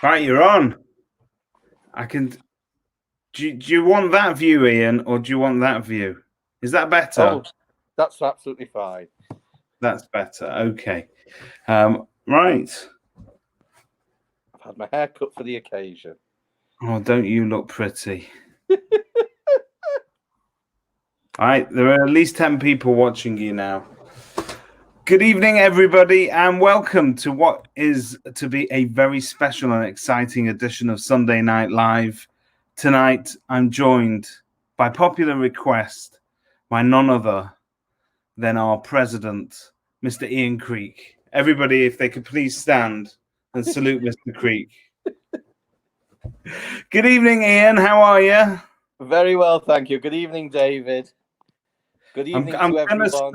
Right, you're on. I can. Do you want that view, Ian, or do you want that view? Is that better? Oh, that's absolutely fine. That's better. Okay. Right. I've had my hair cut for the occasion. Oh, don't you look pretty? All right. There are at least 10 people watching you now. Good evening, everybody, and welcome to what is to be a very special and exciting edition of Sunday Night Live. Tonight, I'm joined by popular request by none other than our president, Mr. Ian Creek. Everybody, if they could please stand and salute Mr. Creek. Good evening, Ian. How are you? Very well, thank you. Good evening, David. Good evening to everyone.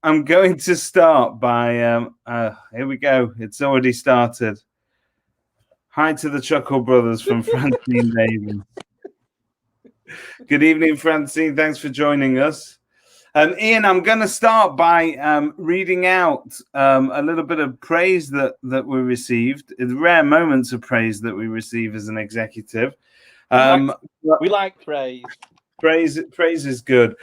I'm going to start by here we go. It's already started. Hi to the Chuckle Brothers from Francine Davis. Good evening, Francine. Thanks for joining us. Ian, I'm going to start by reading out a little bit of praise that we received. It's rare moments of praise that we receive as an executive. We like praise. Praise is good.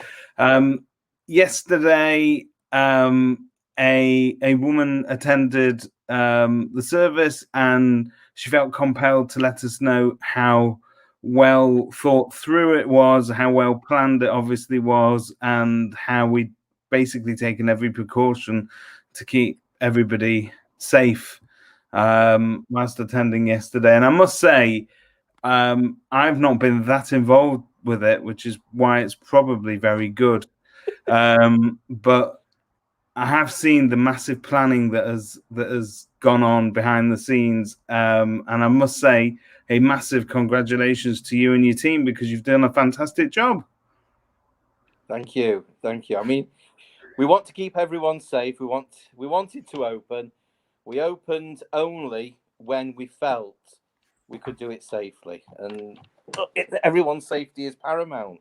Yesterday, a woman attended the service, and she felt compelled to let us know how well thought through it was, how well planned it obviously was, and how we'd basically taken every precaution to keep everybody safe whilst attending yesterday. And I must say, I've not been that involved with it, which is why it's probably very good. But I have seen the massive planning that has gone on behind the scenes, and I must say a massive congratulations to you and your team, because you've done a fantastic job. Thank you. I mean, we want to keep everyone safe. We wanted to open. We opened only when we felt we could do it safely, and everyone's safety is paramount.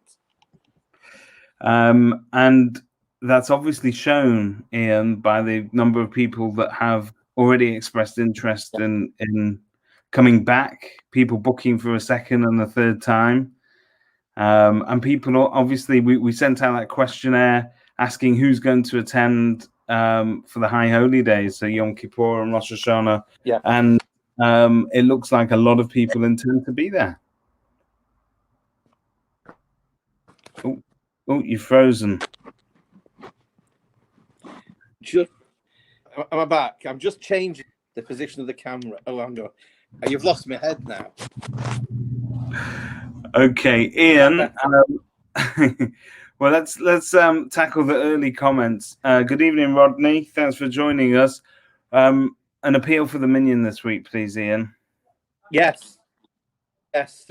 And that's obviously shown, Ian, by the number of people that have already expressed interest in coming back, people booking for a second and a third time. And people, obviously, we sent out that questionnaire asking who's going to attend for the High Holy Days, so Yom Kippur and Rosh Hashanah. Yeah. And it looks like a lot of people intend to be there. Oh, you're frozen. Am I back? I'm just changing the position of the camera. Oh, I'm going. You've lost my head now. Okay, Ian. Well, let's tackle the early comments. Good evening, Rodney. Thanks for joining us. An appeal for the Minion this week, please, Ian. Yes. As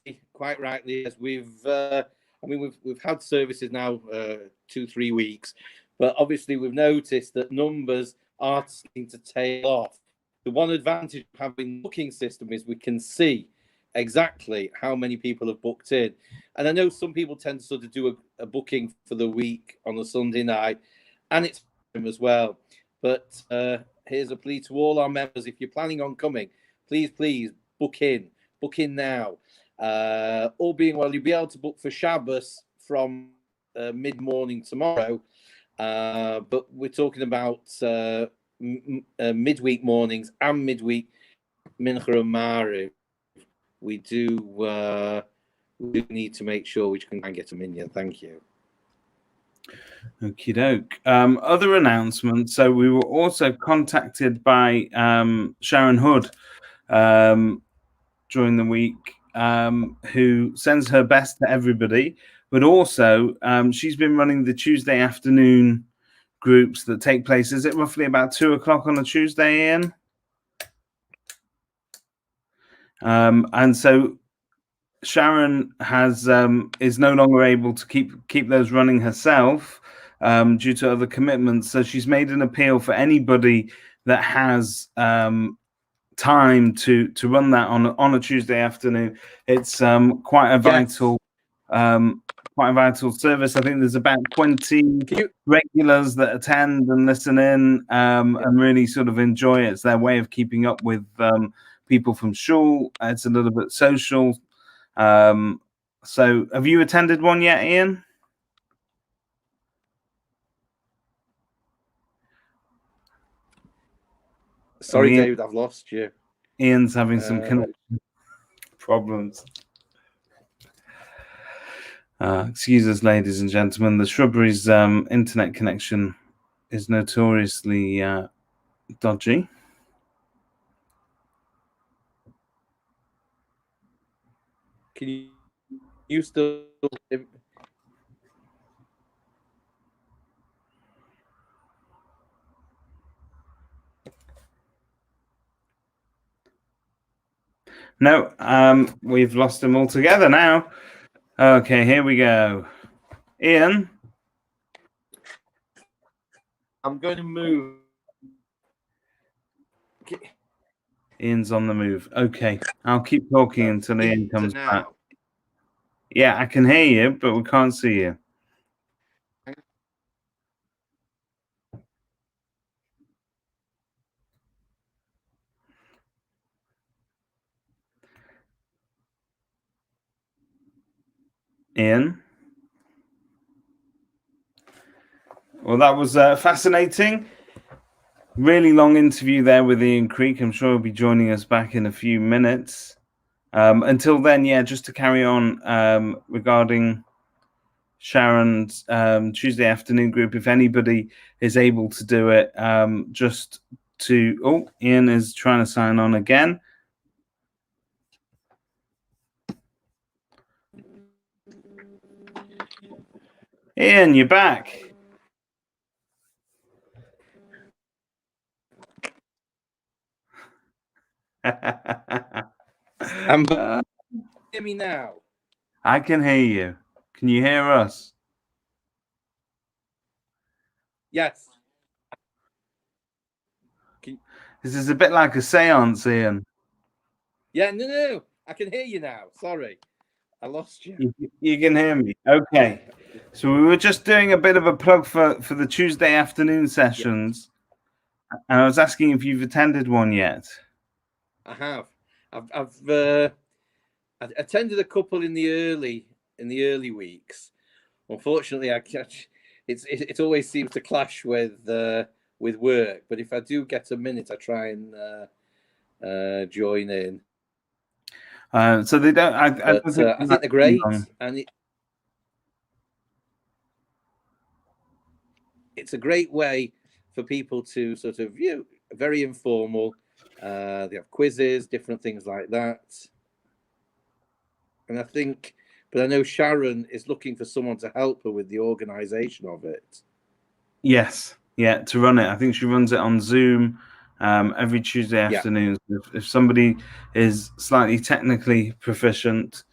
we quite rightly, as we've had services now 2-3 weeks, but obviously we've noticed that numbers are starting to tail off. The one advantage of having the booking system is we can see exactly how many people have booked in. And I know some people tend to sort of do a booking for the week on a Sunday night, and it's as well. But here's a plea to all our members: if you're planning on coming, please book in now. All being well, you'll be able to book for Shabbos from mid-morning tomorrow, but we're talking about midweek mornings and midweek Mincha and Mariv. We do need to make sure we can get a minion. Thank you. Okie doke. Other announcements. So we were also contacted by Sharon Hood during the week, who sends her best to everybody, but also she's been running the Tuesday afternoon groups that take place. Is it roughly about 2:00 on a Tuesday, Ian? And so Sharon has is no longer able to keep those running herself due to other commitments. So she's made an appeal for anybody that has time to run that on a Tuesday afternoon. It's quite a vital quite a vital service. I think there's about 20 regulars that attend and listen in and really sort of enjoy it. It's their way of keeping up with people from shul. It's a little bit social. So have you attended one yet, Ian? Sorry, David, I've lost you. Ian's having some connection problems. Excuse us, ladies and gentlemen. The Shrubbery's internet connection is notoriously dodgy. Can you still... No, we've lost him altogether now. Okay, here we go. Ian? I'm going to move. Ian's on the move. Okay, I'll keep talking until Ian comes back. Yeah, I can hear you, but we can't see you. Ian? Well, that was fascinating. Really long interview there with Ian Creek. I'm sure he'll be joining us back in a few minutes. Until then, yeah, just to carry on regarding Sharon's Tuesday afternoon group, if anybody is able to do it, just to... Oh, Ian is trying to sign on again. Ian, you're back. Hear me now? I can hear you. Can you hear us? Yes. This is a bit like a seance, Ian. Yeah, no. I can hear you now. Sorry. I lost you. You can hear me. Okay. So we were just doing a bit of a plug for the Tuesday afternoon sessions. Yeah. And I was asking if you've attended one yet. I have. I've attended a couple in the early weeks. Unfortunately, it always seems to clash with work. But if I do get a minute, I try and join in. So they don't. I think they're great, and it's a great way for people to sort of very informal. They have quizzes, different things like that. And I know Sharon is looking for someone to help her with the organization of it. Yes, yeah, to run it. I think she runs it on Zoom every Tuesday afternoon. Yeah. If somebody is slightly technically proficient,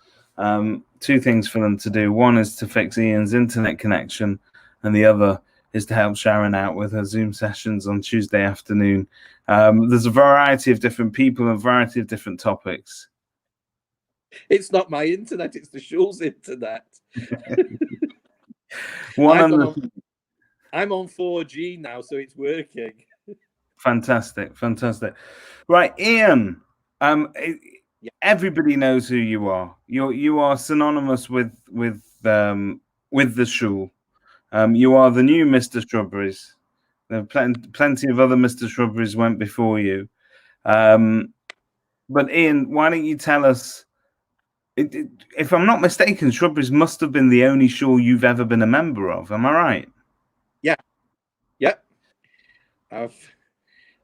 two things for them to do. One is to fix Ian's internet connection, and the other is to help Sharon out with her Zoom sessions on Tuesday afternoon. There's a variety of different people, a variety of different topics. It's not my internet, it's the shul's internet. I'm on 4G now, so it's working. Fantastic. Right, Ian, everybody knows who you are. You are synonymous with the shul. You are the new Mr. Shrubberies. There are plenty of other Mr. Shrubberies went before you. But Ian, why don't you tell us, if I'm not mistaken, Shrubberies must have been the only shul you've ever been a member of. Am I right? Yeah. This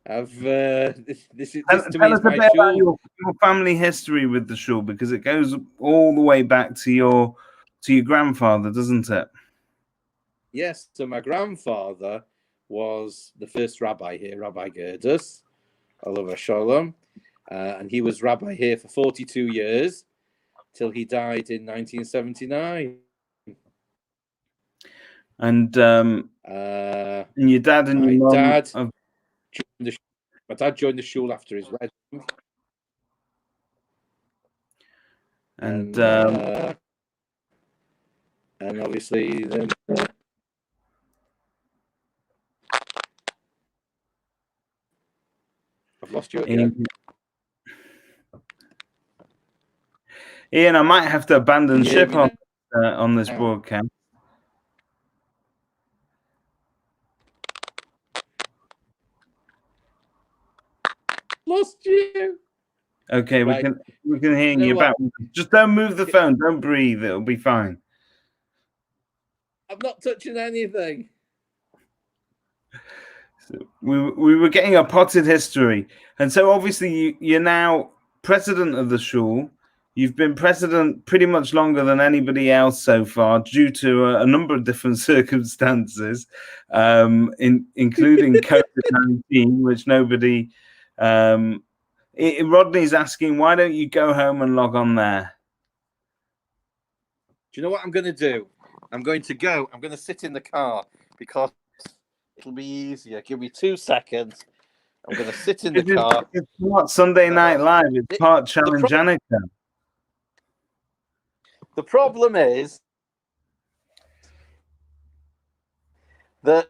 to me is my shul. About your family history with the shul, because it goes all the way back to your grandfather, doesn't it? Yes. So my grandfather was the first rabbi here, Rabbi Gerdes, Alav Shalom, and he was rabbi here for 42 years till he died in 1979. And your dad and your mom. My dad joined the shul after his wedding. And And obviously, I've lost you again. Ian, I might have to abandon Can you hear ship me on this now? broadcast. Lost you. Okay, Right. we can hear You know you what? back. Just don't move the phone. Don't breathe. It'll be fine. I'm not touching anything. So we were getting a potted history, and so obviously you're now president of the shul. You've been president pretty much longer than anybody else so far, due to a number of different circumstances, including COVID-19, which nobody. Rodney's asking, why don't you go home and log on there? Do you know what I'm going to do? I'm going to sit in the car because it'll be easier. Give me 2 seconds. I'm going to sit in the car. It's not Sunday Night Live. It's part Challenge Annika. The problem is that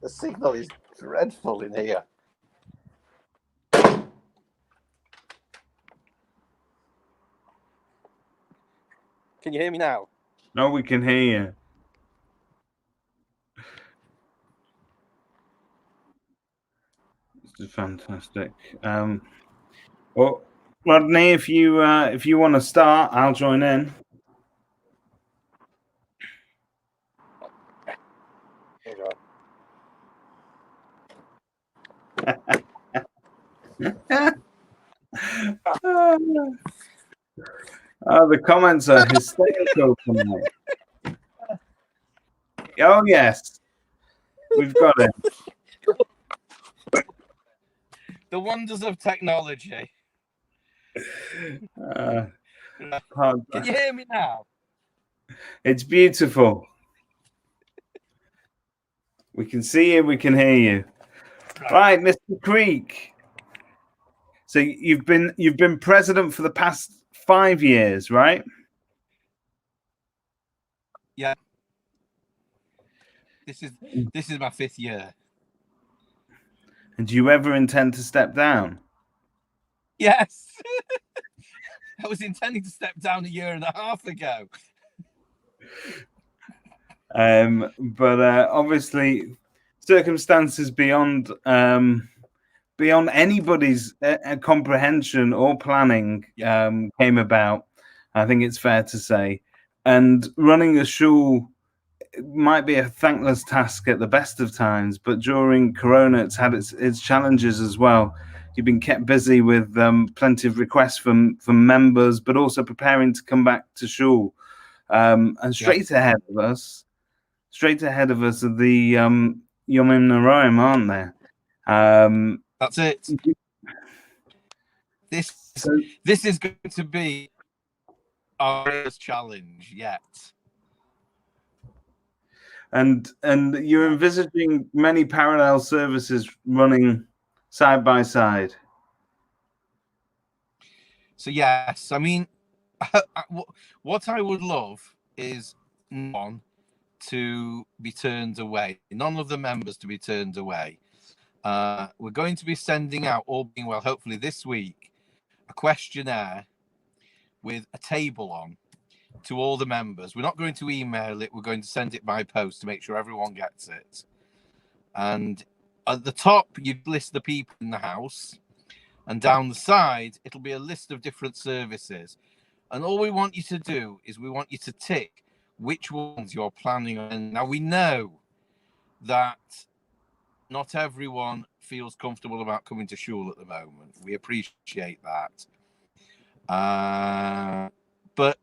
the signal is dreadful in here. Can you hear me now? No, we can hear you. This is fantastic. Well, Rodney, if you want to start, I'll join in. The comments are hysterical tonight. Oh yes, we've got it. The wonders of technology. Can you hear me now? It's beautiful. We can see you. We can hear you. Right, Mr. Creek. So you've been president for the past 5 years, right? Yeah. This is my 5th year. And do you ever intend to step down? Yes. I was intending to step down 1.5 years ago. But obviously, circumstances beyond anybody's comprehension or planning came about. I think it's fair to say, and running a shul might be a thankless task at the best of times, but during Corona, it's had its challenges as well. You've been kept busy with plenty of requests from members, but also preparing to come back to shul. And straight ahead of us are the Yomim Noraim, aren't there? That's it. This is going to be our first challenge yet. And you're envisaging many parallel services running side by side. So yes, I mean, what I would love is none to be turned away. None of the members to be turned away. We're going to be sending out, all being well, hopefully this week, a questionnaire with a table on to all the members. We're not going to email it. We're going to send it by post to make sure everyone gets it. And at the top, you'd list the people in the house. And down the side, it'll be a list of different services. And all we want you to do is we want you to tick which ones you're planning on. Now, we know that not everyone feels comfortable about coming to shul at the moment. We appreciate that. But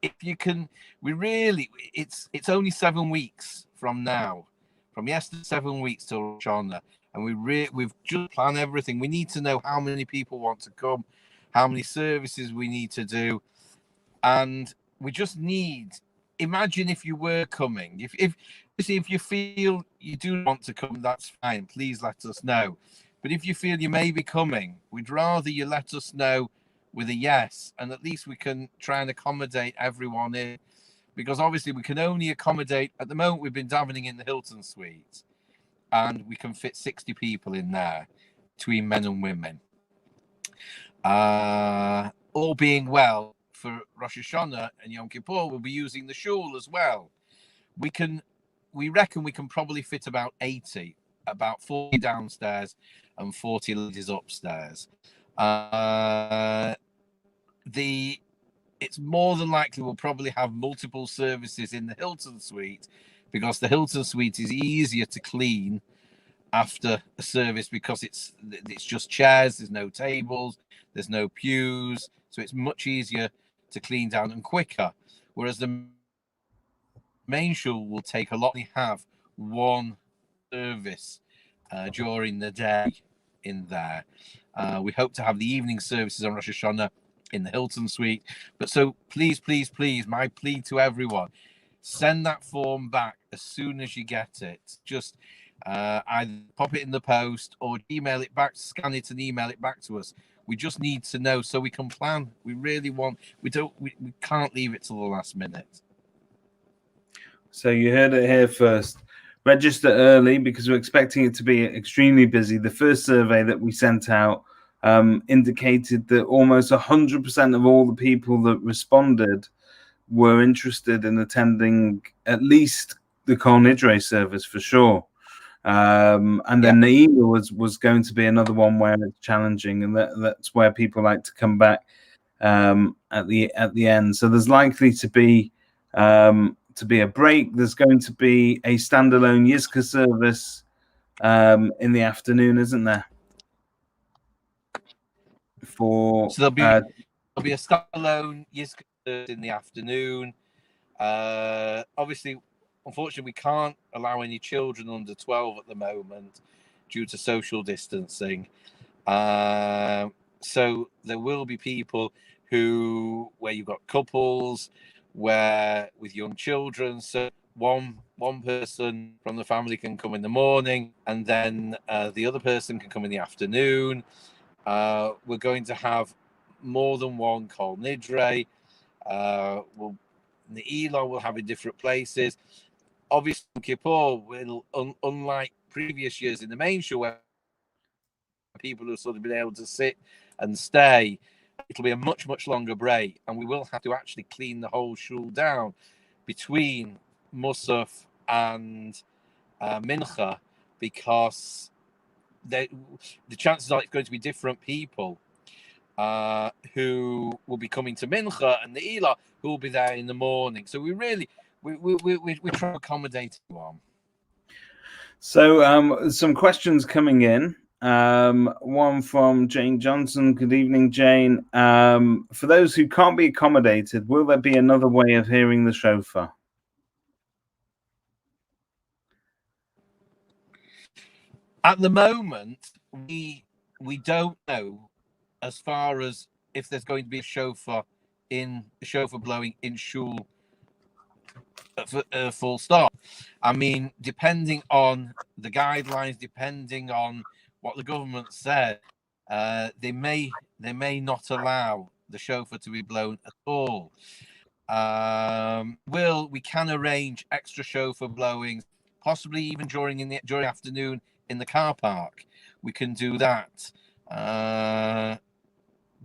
if you can, it's only 7 weeks from now. From yesterday, 7 weeks till Rosh Hashanah. And we've just planned everything. We need to know how many people want to come, how many services we need to do. And we just need, imagine if you were coming. If you feel you do want to come, that's fine. Please let us know. But if you feel you may be coming, we'd rather you let us know with a yes, and at least we can try and accommodate everyone in, because obviously we can only accommodate, at the moment we've been davening in the Hilton Suite, and we can fit 60 people in there between men and women. All being well, for Rosh Hashanah and Yom Kippur, we'll be using the shul as well. We reckon we can probably fit about 80, about 40 downstairs and 40 ladies upstairs. It's more than likely we'll probably have multiple services in the Hilton Suite, because the Hilton Suite is easier to clean after a service, because it's just chairs, there's no tables, there's no pews, so it's much easier to clean down and quicker. Whereas the main shul will take a lot. We have one service during the day in there. We hope to have the evening services on Rosh Hashanah in the Hilton Suite. But so please, please, please, my plea to everyone, send that form back as soon as you get it. Just either pop it in the post or email it back, scan it and email it back to us. We just need to know so we can plan. We really want, we can't leave it till the last minute. So you heard it here first. Register early, because we're expecting it to be extremely busy. The first survey that we sent out indicated that almost 100% of all the people that responded were interested in attending at least the Kol Nidre service for sure. And then Ne'ilah was going to be another one where it's challenging, and that's where people like to come back at the end. So there's likely to be a break. There's going to be a standalone Yizka service in the afternoon, isn't there? So there'll be a standalone Yizka service in the afternoon. Obviously, unfortunately, we can't allow any children under 12 at the moment due to social distancing. So there will be people where you've got couples, where with young children, so one person from the family can come in the morning, and then the other person can come in the afternoon. We're going to have more than one Kol Nidre. Ne'ilah will have in different places. Obviously, Kippur will, unlike previous years in the main show, where people have sort of been able to sit and stay, it'll be a much, much longer break, and we will have to actually clean the whole shul down between Musaf and Mincha, because the chances are it's going to be different people who will be coming to Mincha, and the Ne'ilah who will be there in the morning. So we try to accommodate everyone. So some questions coming in. One from Jane Johnson. Good evening, Jane. For those who can't be accommodated, will there be another way of hearing the shofar? At the moment, we don't know as far as if there's going to be a shofar blowing in shul full stop. I mean, depending on the guidelines, depending on what the government said, they may not allow the shofar to be blown at all. We can arrange extra shofar blowing, possibly even during afternoon in the car park. We can do that.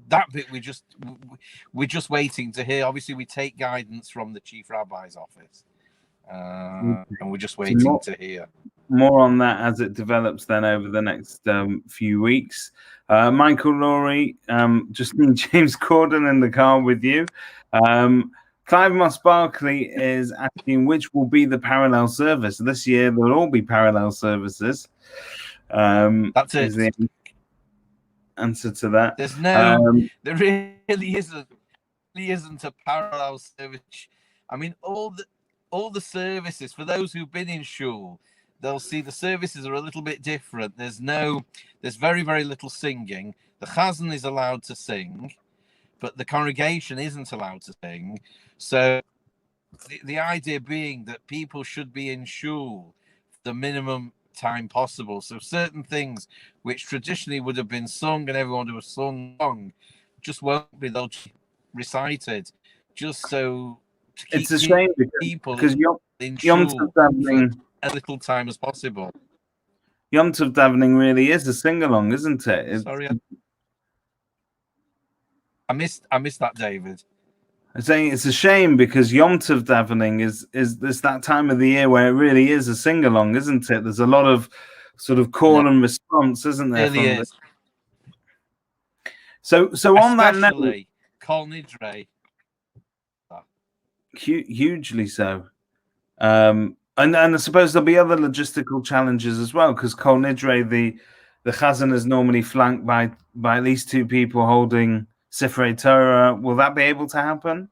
That bit we're just waiting to hear. Obviously, we take guidance from the Chief Rabbi's office, and we're just waiting to hear. More on that as it develops then over the next few weeks. Michael Laurie, just need James Corden in the car with you. Clive Moss Barkley is asking which will be the parallel service. This year, there'll all be parallel services. That's it. Is the answer to that. There's no, there really isn't a parallel service. I mean, all the services, for those who've been in shul, they'll see the services are a little bit different. There's very, very little singing. The chazan is allowed to sing, but the congregation isn't allowed to sing. So the idea being that people should be in shul the minimum time possible. So certain things which traditionally would have been sung and everyone would have sung, just won't be. They'll be recited just so to keep It's a shame people because in Yom shul Tov for davening, as little time as possible. Yom Tov davening really is a sing-along, isn't it? Sorry, I missed that, David. I'm saying it's a shame because Yom Tov davening is this that time of the year where it really is a sing-along, isn't it? There's a lot of sort of call and response, isn't there? It really is. So on that note, especially Kol Nidre. hugely so. And I suppose there'll be other logistical challenges as well because Kol Nidre, the Chazan is normally flanked by at least two people holding Sifrei Torah. Will that be able to happen?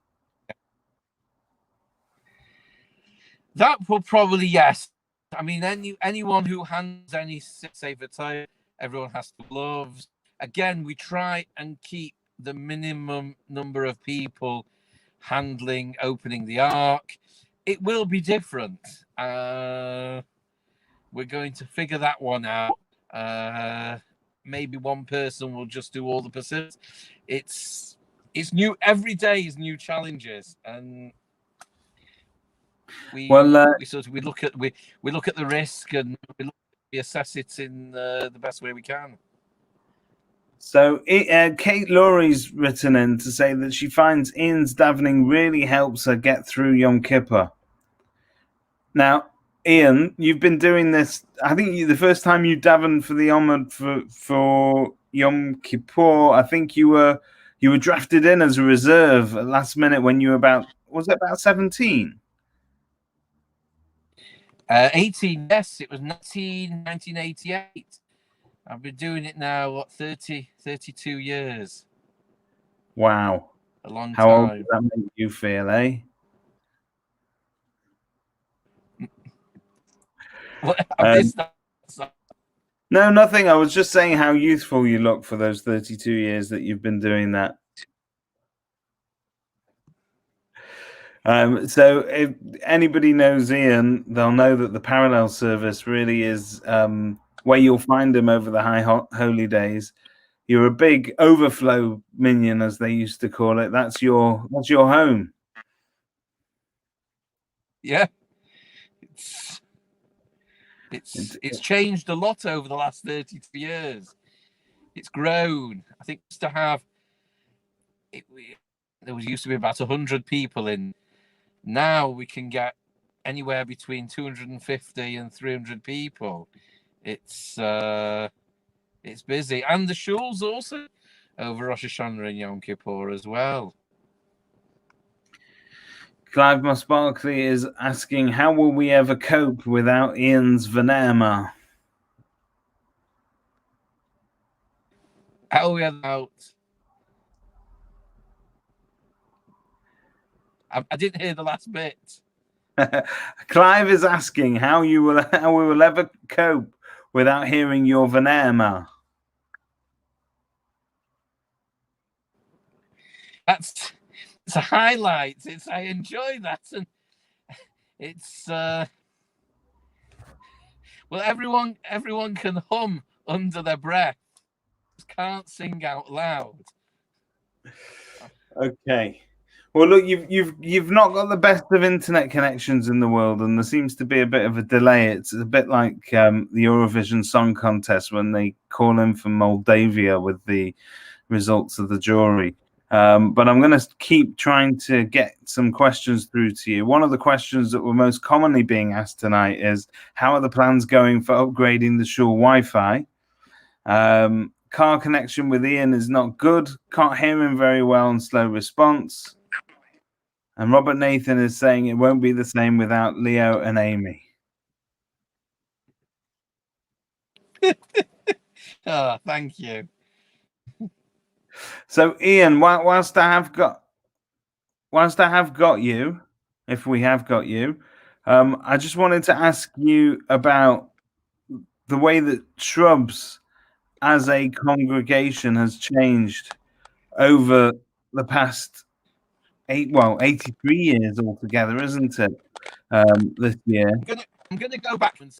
That will probably, yes. I mean, anyone who hands any Sefer Torah, everyone has to gloves. Again, we try and keep the minimum number of people opening the ark. It will be different. We're going to figure that one out. Maybe one person will just do all the Pacifics. It's new. Every day is new challenges, and we look at the risk and we assess it in the best way we can. So Kate Laurie's written in to say that she finds Ian's davening really helps her get through Yom Kippur. Now, Ian, you've been doing this. I think the first time you davened for the Omid for Yom Kippur, I think you were drafted in as a reserve at last minute when you were about 17? 18, yes, it was 1988. I've been doing it now, 32 years. Wow. A long time. How old does that make you feel, eh? No, nothing. I was just saying how youthful you look for those 32 years that you've been doing that. So if anybody knows Ian, they'll know that the parallel service really is where you'll find him over the high holy days. You're a big overflow minion, as they used to call it. That's your home. Yeah, it's changed a lot over the last 32 years. It's grown. I think there used to be about 100 people in. Now we can get anywhere between 250 and 300 people. It's busy, and the shul's also over Rosh Hashanah and Yom Kippur as well. Clive Moss Barkley is asking, how will we ever cope without Ian's Venerma? How we out? I didn't hear the last bit. Clive is asking how we will ever cope without hearing your Venerma. It's a highlight. I enjoy that, and it's well, everyone can hum under their breath. Just can't sing out loud. Okay. Well, look, you've not got the best of internet connections in the world, and there seems to be a bit of a delay. It's a bit like the Eurovision Song Contest when they call in from Moldavia with the results of the jury. But I'm going to keep trying to get some questions through to you. One of the questions that were most commonly being asked tonight is, how are the plans going for upgrading the shul Wi-Fi? Car connection with Ian is not good. Can't hear him very well and slow response. And Robert Nathan is saying it won't be the same without Leo and Amy. Oh, thank you. So, Ian, whilst I have got you, if we have got you, I just wanted to ask you about the way that Shrubs as a congregation has changed over the past 83 years altogether, isn't it? This year. I'm gonna go back and.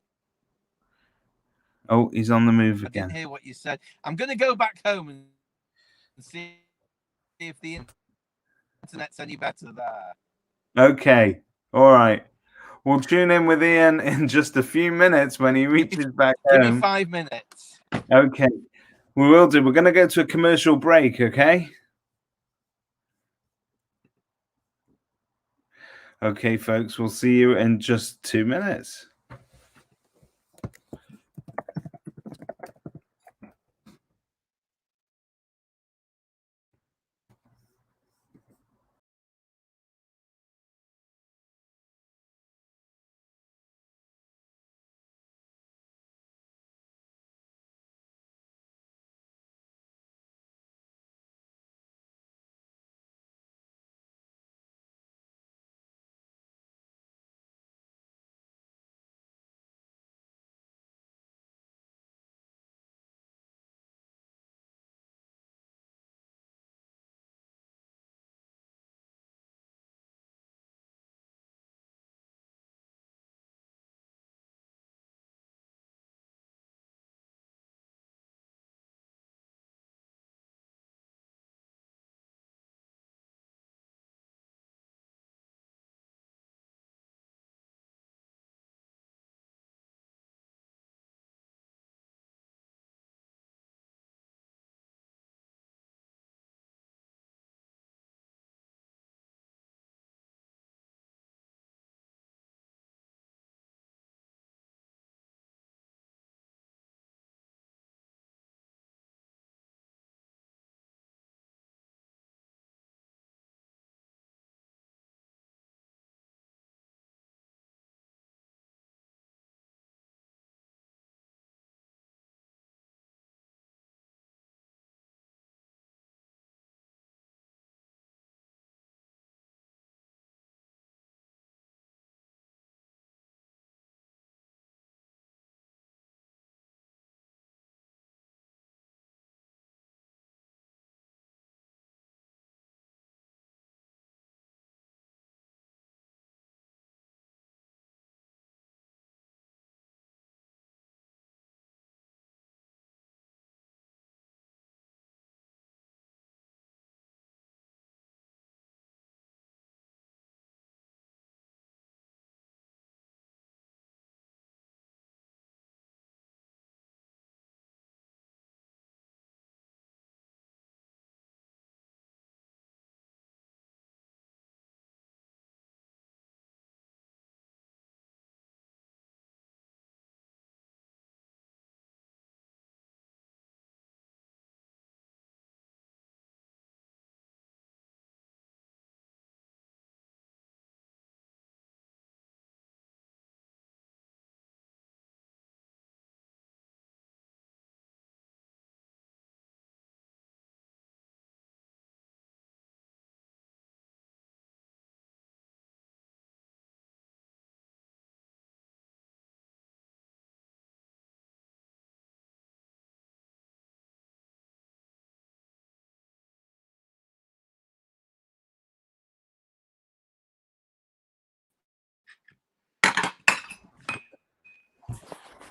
Oh, he's on the move again. I didn't hear what you said. I'm gonna go back home and see if the internet's any better there. Okay. All right. We'll tune in with Ian in just a few minutes when he reaches back Give home. me 5 minutes. Okay. We will do. We're going to go to a commercial break, okay? Okay, folks. We'll see you in just 2 minutes.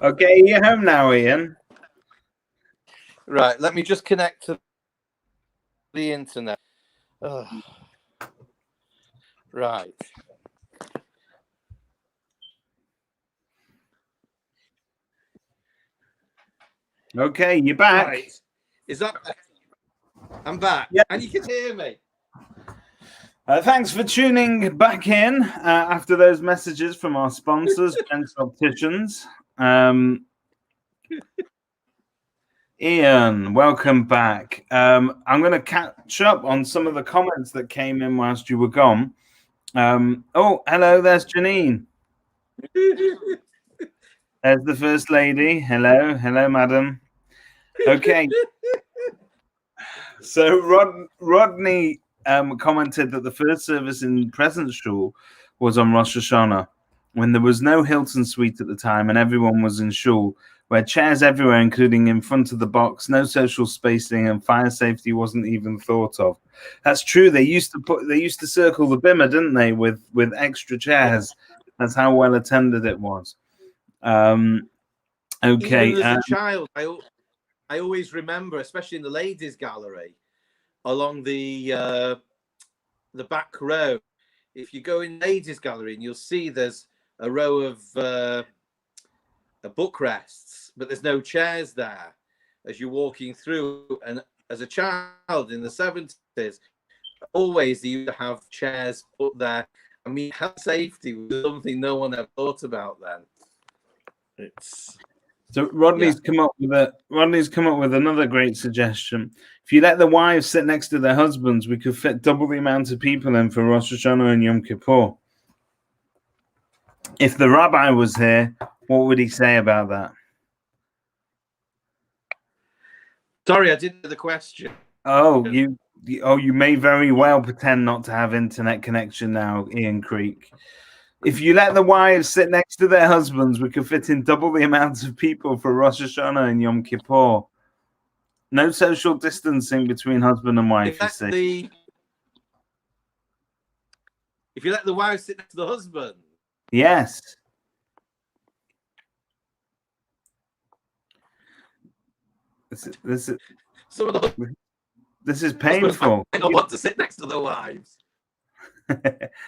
Okay, you're home now, Ian. Right, let me just connect to the internet. Right. Okay, you're back. Right. Is that better? I'm back. Yeah. And you can hear me. Thanks for tuning back in after those messages from our sponsors, Gents Opticians. Ian, welcome back. I'm going to catch up on some of the comments that came in whilst you were gone. Oh, hello, there's Janine. There's the First Lady. Hello, madam. Okay. So Rodney commented that the first service in Presence Shul was on Rosh Hashanah, when there was no Hilton suite at the time and everyone was in Shul, where chairs everywhere, including in front of the box, no social spacing, and fire safety wasn't even thought of. That's true. They used to circle the bimmer, didn't they, with extra chairs. That's how well attended it was. Okay. Even as a child, I always remember, especially in the ladies' gallery, along the back row. If you go in ladies' gallery, and you'll see there's a row of book rests, but there's no chairs there as you're walking through. And as a child in the 70s, always you used to have chairs put there. I mean, health safety was something no one ever thought about then. It's So Rodney's come up with another great suggestion. If you let the wives sit next to their husbands, we could fit double the amount of people in for Rosh Hashanah and Yom Kippur. If the rabbi was here, what would he say about that? Sorry, I didn't know the question. You may very well pretend not to have internet connection now, Ian Creek. If you let the wives sit next to their husbands, we could fit in double the amount of people for Rosh Hashanah and Yom Kippur. No social distancing between husband and wife, you see. If you let the wives sit next to the husband. Yes. This is painful. I don't want to sit next to the wives.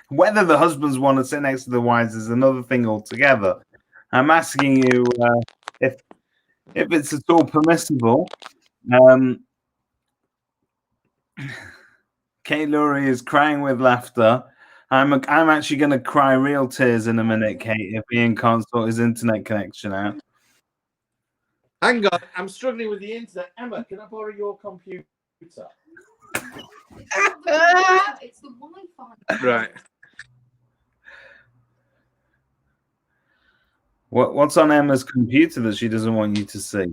Whether the husbands want to sit next to the wives is another thing altogether. I'm asking you if it's at all permissible. Kate Lurie is crying with laughter. I'm actually going to cry real tears in a minute, Kate, if Ian can't sort his internet connection out. Hang on, I'm struggling with the internet. Emma, can I borrow your computer? It's the Wi-Fi. Right. What's on Emma's computer that she doesn't want you to see?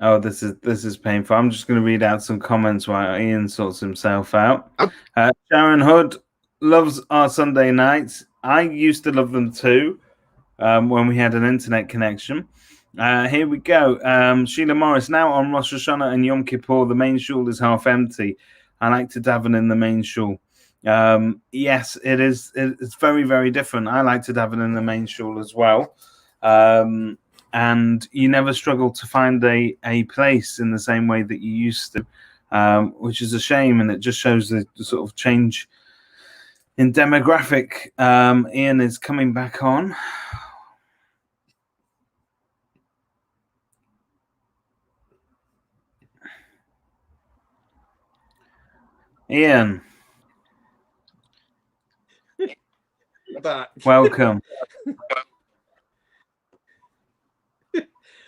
Oh, this is painful. I'm just going to read out some comments while Ian sorts himself out. Sharon Hood loves our Sunday nights. I used to love them too when we had an internet connection. Here we go. Sheila Morris, now on Rosh Hashanah and Yom Kippur, the main shul is half empty. I like to daven in the main shul. Yes, it is. It's very, very different. I like to daven in the main shul as well. And you never struggle to find a place in the same way that you used to, which is a shame. And it just shows the sort of change in demographic. Ian is coming back on. Ian, welcome.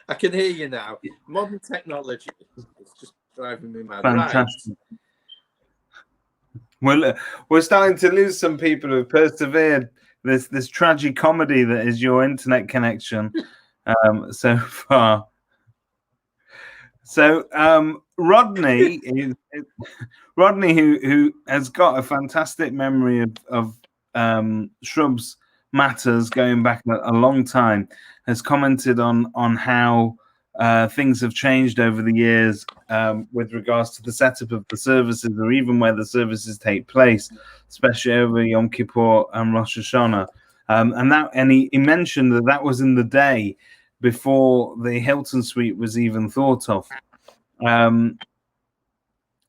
I can hear you now. Modern technology is just driving me mad. Fantastic. Right. We're starting to lose some people who've persevered this tragic comedy that is your internet connection so far. So Rodney, who has got a fantastic memory of Shrubs matters going back a long time, has commented on how things have changed over the years with regards to the setup of the services, or even where the services take place, especially over Yom Kippur and Rosh Hashanah. And he mentioned that was in the day before the Hilton Suite was even thought of.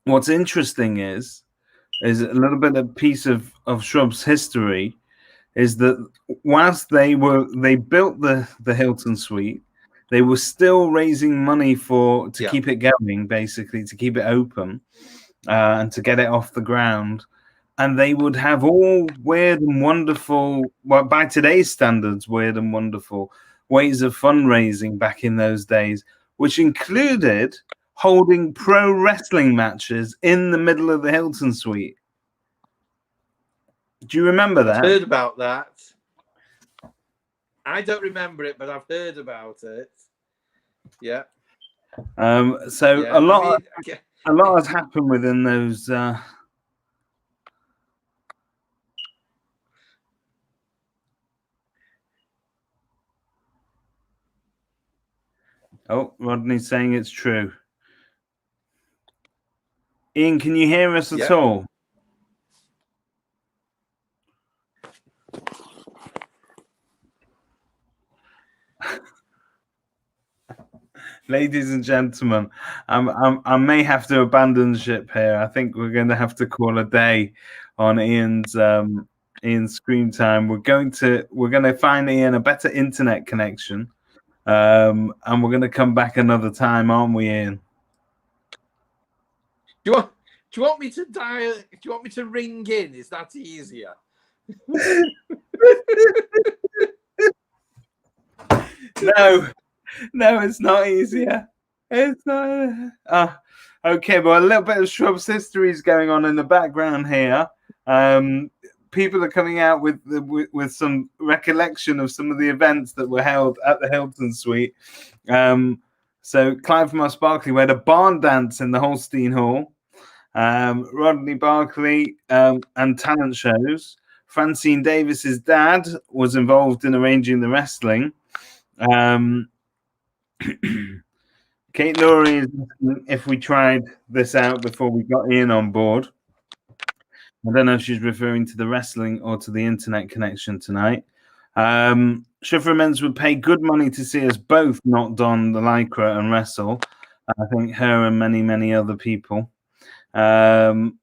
What's interesting is a little bit of piece of Shrubs history is that whilst they built the Hilton Suite, they were still raising money to keep it going, basically to keep it open and to get it off the ground. And they would have all weird and wonderful, well, by today's standards, weird and wonderful ways of fundraising back in those days, which included holding pro wrestling matches in the middle of the Hilton Suite. Do you remember that? I've heard about that. I don't remember it, but I've heard about it. Yeah. So yeah, a lot has happened within those. Oh, Rodney's saying it's true. Ian, can you hear us at all? Ladies and gentlemen, I may have to abandon ship here. I think we're going to have to call a day on Ian's screen time. We're going to find Ian a better internet connection, and we're going to come back another time, aren't we, Ian? Do you want me to dial? Do you want me to ring in? Is that easier? No, it's not easier. It's not. Okay, well, a little bit of Shrubs history is going on in the background here. People are coming out with some recollection of some of the events that were held at the Hilton Suite. So Clive Moss Barclay, we had a barn dance in the Holstein Hall. Rodney Barclay and talent shows. Francine Davis's dad was involved in arranging the wrestling. Kate Laurie is asking if we tried this out before we got Ian on board. I don't know if she's referring to the wrestling or to the internet connection tonight. Shifra Men's would pay good money to see us both not don the lycra and wrestle. I think her and many, many other people. And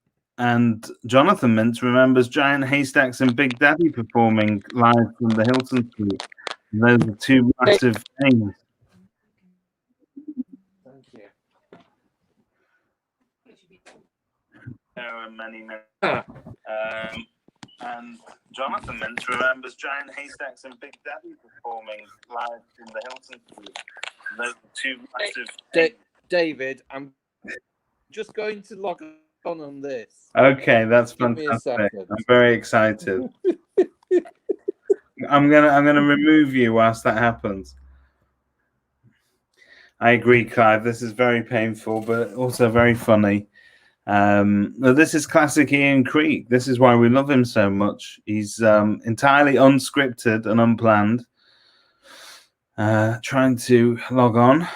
Jonathan Mintz remembers Giant Haystacks and Big Daddy performing live from the Hilton Suite. And those are two massive things. Thank you. There are many. And Jonathan Mintz remembers Giant Haystacks and Big Daddy performing live in the Hilton Suite. And those are two massive David, I'm just going to log on this. Okay, that's Give me a fantastic. second. I'm very excited. I'm gonna remove you whilst that happens. I agree, Clive. This is very painful, but also very funny. This is classic Ian Creek. This is why we love him so much. He's entirely unscripted and unplanned. Trying to log on.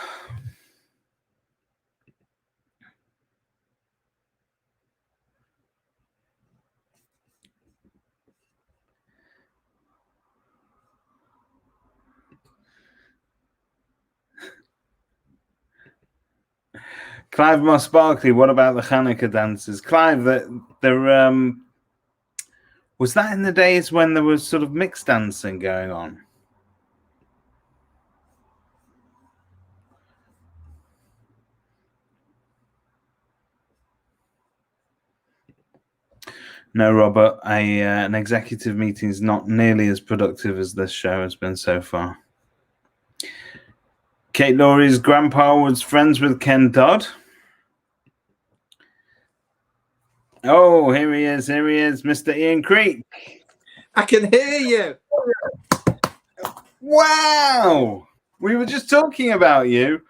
Clive Moss Barclay, what about the Hanukkah dances? Clive, was that in the days when there was sort of mixed dancing going on? No, Robert, an executive meeting is not nearly as productive as this show has been so far. Kate Laurie's grandpa was friends with Ken Dodd. Oh, here he is, Mr. Ian Creek. I can hear you. Wow! We were just talking about you.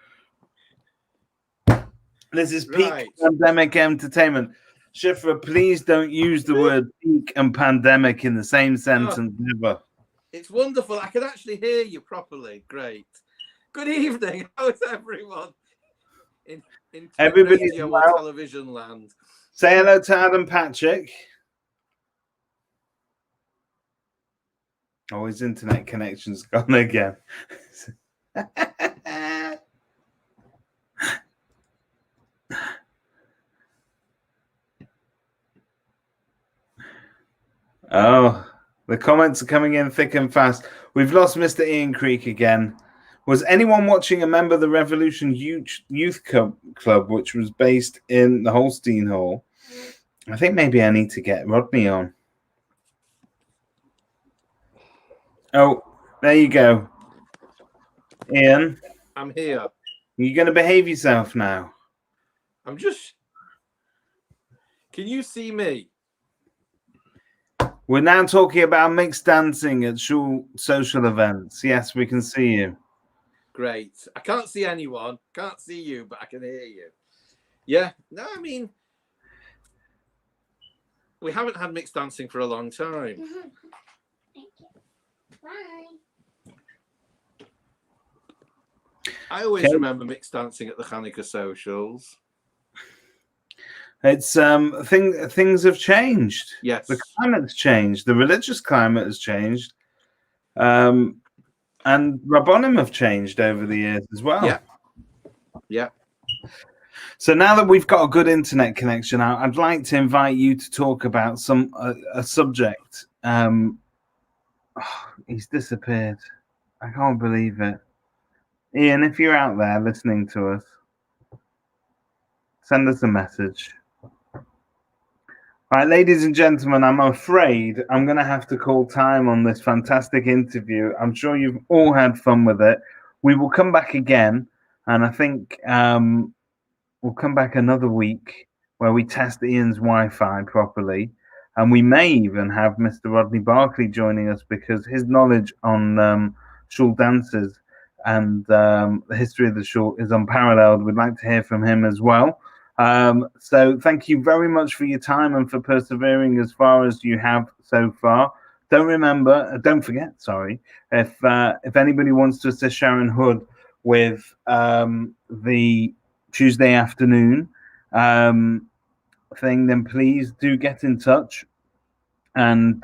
This is peak pandemic entertainment. Shifra, please don't use the word peak and pandemic in the same sentence ever. It's wonderful. I can actually hear you properly. Great. Good evening. How is everyone? In Everybody's radio well. or television land. Say hello to Adam Patrick. Oh, his internet connection's gone again. Oh, the comments are coming in thick and fast. We've lost Mr. Ian Creek again. Was anyone watching a member of the Revolution Youth Club, which was based in the Holstein Hall? I think maybe I need to get Rodney on. Oh, there you go. Ian. I'm here. You're going to behave yourself now. I'm just... Can you see me? We're now talking about mixed dancing at social events. Yes, we can see you. Great. I can't see anyone. Can't see you, but I can hear you. Yeah. No, I mean, we haven't had mixed dancing for a long time. Thank you. Bye. I always remember mixed dancing at the Hanukkah socials. It's things have changed. Yes. The climate's changed. The religious climate has changed. And Rabbonim have changed over the years as well. Yeah. Yeah. So now that we've got a good internet connection, I'd like to invite you to talk about a subject. He's disappeared. I can't believe it. Ian, if you're out there listening to us, send us a message. All right, ladies and gentlemen, I'm afraid I'm going to have to call time on this fantastic interview. I'm sure you've all had fun with it. We will come back again, and I think we'll come back another week where we test Ian's Wi-Fi properly. And we may even have Mr. Rodney Barclay joining us because his knowledge on Shul dances and the history of the Shul is unparalleled. We'd like to hear from him as well. So thank you very much for your time and for persevering as far as you have so far. Don't forget, if anybody wants to assist Sharon Hood with the Tuesday afternoon thing, then please do get in touch, and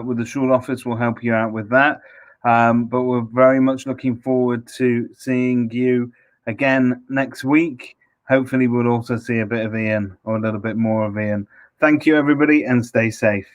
with the Shul office will help you out with that. But we're very much looking forward to seeing you again next week. Hopefully we'll also see a bit of Ian, or a little bit more of Ian. Thank you, everybody, and stay safe.